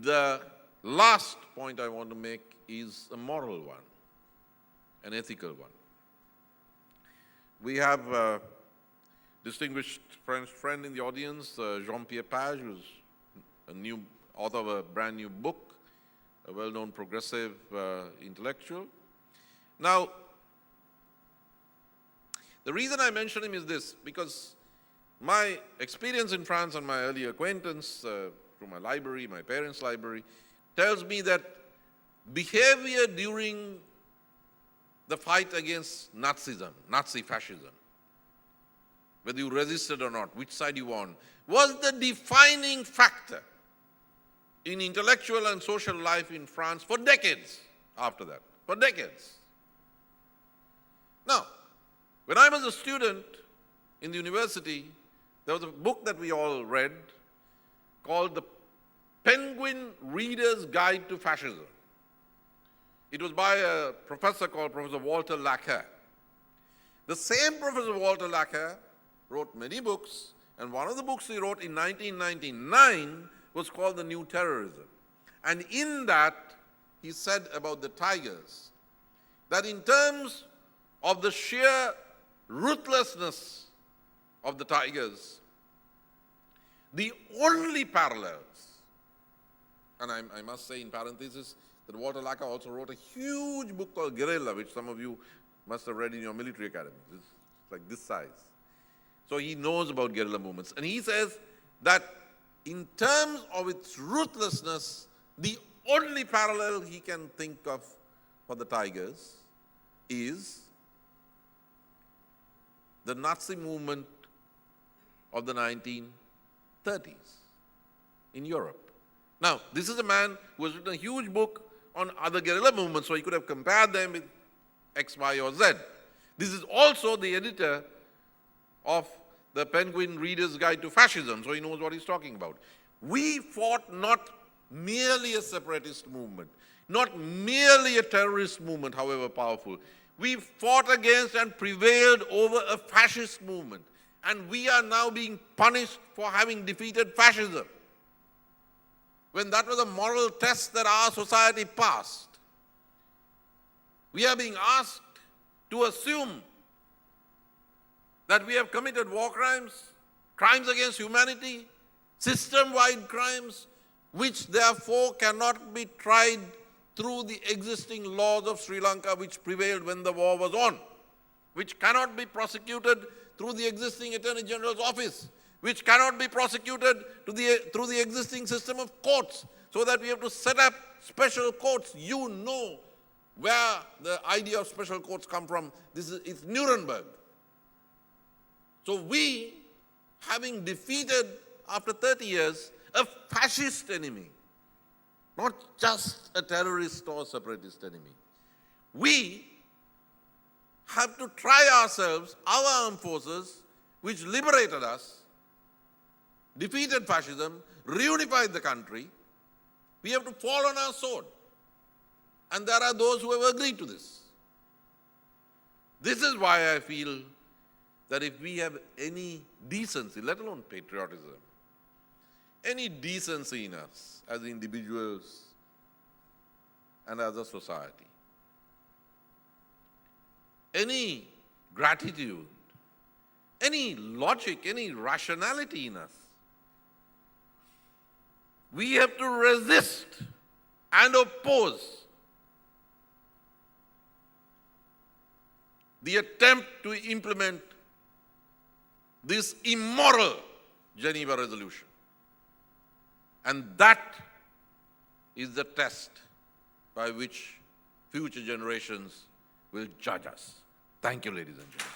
The last point I want to make is a moral one, an ethical one. We have a distinguished French friend in the audience, Jean-Pierre Page, who's a new author of a brand new book, a well-known progressive intellectual. Now, the reason I mention him is this, because my experience in France and my early acquaintance through my library, my parents' library, tells me that behavior during the fight against Nazism, Nazi fascism, whether you resisted or not, which side you were on, was the defining factor in intellectual and social life in France for decades after that, for decades. Now, when I was a student in the university, there was a book that we all read called The Penguin Reader's Guide to Fascism. It was by a professor called Professor Walter Laqueur. The same Professor Walter Laqueur wrote many books, and one of the books he wrote in 1999 was called The New Terrorism. And in that, he said about the Tigers that in terms of the sheer ruthlessness of the Tigers, the only parallels, and I must say in parenthesis that Walter Laqueur also wrote a huge book called Guerrilla, which some of you must have read in your military academy. It's like this size. So he knows about guerrilla movements. And he says that in terms of its ruthlessness, the only parallel he can think of for the Tigers is the Nazi movement of the 1930s in Europe. Now, this is a man who has written a huge book on other guerrilla movements, so he could have compared them with X, Y, or Z. This is also the editor of the Penguin Reader's Guide to Fascism, so he knows what he's talking about. We fought not merely a separatist movement, not merely a terrorist movement, however powerful. We fought against and prevailed over a fascist movement, and we are now being punished for having defeated fascism, when that was a moral test that our society passed. We are being asked to assume that we have committed war crimes, crimes against humanity, system-wide crimes, which therefore cannot be tried through the existing laws of Sri Lanka which prevailed when the war was on, which cannot be prosecuted through the existing Attorney General's office, which cannot be prosecuted through the existing system of courts, so that we have to set up special courts. You know where the idea of special courts come from. It's Nuremberg. So we, having defeated, after 30 years, a fascist enemy, not just a terrorist or separatist enemy, we have to try ourselves, our armed forces, which liberated us, defeated fascism, reunified the country. We have to fall on our sword. And there are those who have agreed to this. This is why I feel that if we have any decency, let alone patriotism, any decency in us as individuals and as a society, any gratitude, any logic, any rationality in us, we have to resist and oppose the attempt to implement this immoral Geneva resolution. And that is the test by which future generations will judge us. Thank you, ladies and gentlemen.